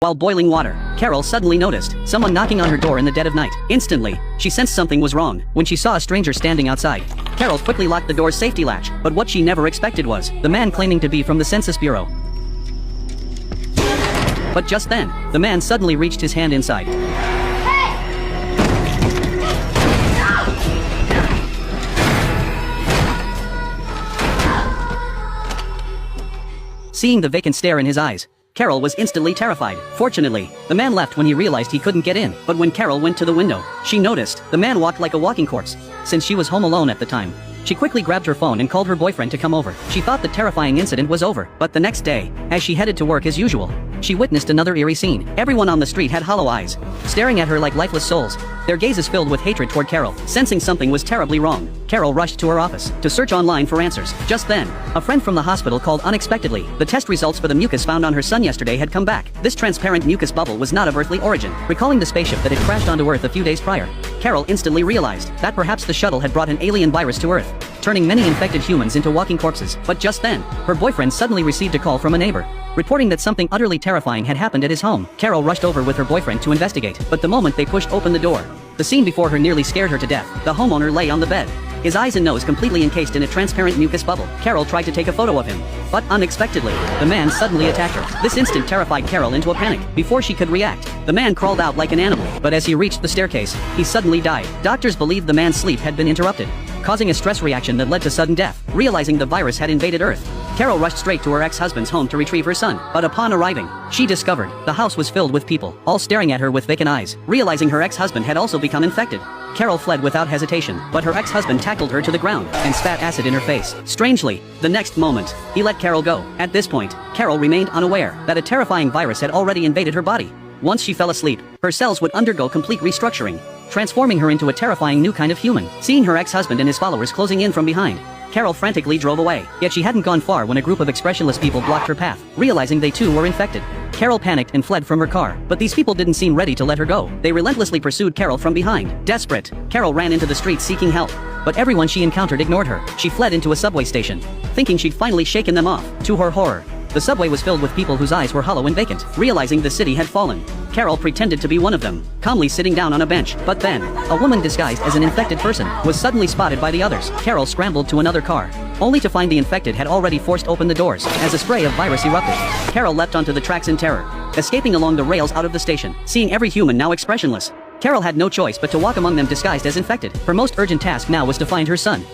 While boiling water, Carol suddenly noticed someone knocking on her door in the dead of night. Instantly, she sensed something was wrong when she saw a stranger standing outside. Carol quickly locked the door's safety latch, but what she never expected was the man claiming to be from the Census Bureau. But just then, the man suddenly reached his hand inside. Seeing the vacant stare in his eyes, Carol was instantly terrified. Fortunately, the man left when he realized he couldn't get in. But when Carol went to the window, she noticed the man walked like a walking corpse. Since she was home alone at the time, she quickly grabbed her phone and called her boyfriend to come over. She thought the terrifying incident was over. But the next day, as she headed to work as usual, she witnessed another eerie scene. Everyone on the street had hollow eyes, staring at her like lifeless souls, their gazes filled with hatred toward Carol. Sensing something was terribly wrong, Carol rushed to her office to search online for answers. Just then, a friend from the hospital called unexpectedly. The test results for the mucus found on her son yesterday had come back. This transparent mucus bubble was not of earthly origin. Recalling the spaceship that had crashed onto Earth a few days prior, Carol instantly realized that perhaps the shuttle had brought an alien virus to Earth, turning many infected humans into walking corpses. But just then, her boyfriend suddenly received a call from a neighbor, reporting that something utterly terrifying had happened at his home. Carol rushed over with her boyfriend to investigate, but the moment they pushed open the door, the scene before her nearly scared her to death. The homeowner lay on the bed, his eyes and nose completely encased in a transparent mucus bubble. Carol tried to take a photo of him, but unexpectedly, the man suddenly attacked her. This instant terrified Carol into a panic. Before she could react, the man crawled out like an animal, but as he reached the staircase, he suddenly died. Doctors believed the man's sleep had been interrupted, causing a stress reaction that led to sudden death. Realizing the virus had invaded Earth, Carol rushed straight to her ex-husband's home to retrieve her son. But upon arriving, she discovered the house was filled with people, all staring at her with vacant eyes. Realizing her ex-husband had also become infected, Carol fled without hesitation, but her ex-husband tackled her to the ground and spat acid in her face. Strangely, the next moment, he let Carol go. At this point, Carol remained unaware that a terrifying virus had already invaded her body. Once she fell asleep, her cells would undergo complete restructuring, transforming her into a terrifying new kind of human. Seeing her ex-husband and his followers closing in from behind, Carol frantically drove away. Yet she hadn't gone far when a group of expressionless people blocked her path. Realizing they too were infected, Carol panicked and fled from her car. But these people didn't seem ready to let her go. They relentlessly pursued Carol from behind. Desperate, Carol ran into the streets seeking help, but everyone she encountered ignored her. She fled into a subway station, thinking she'd finally shaken them off. To her horror, the subway was filled with people whose eyes were hollow and vacant. Realizing the city had fallen, Carol pretended to be one of them, calmly sitting down on a bench. But then, a woman disguised as an infected person was suddenly spotted by the others. Carol scrambled to another car, only to find the infected had already forced open the doors. As a spray of virus erupted, Carol leapt onto the tracks in terror, escaping along the rails out of the station. Seeing every human now expressionless, Carol had no choice but to walk among them disguised as infected. Her most urgent task now was to find her son.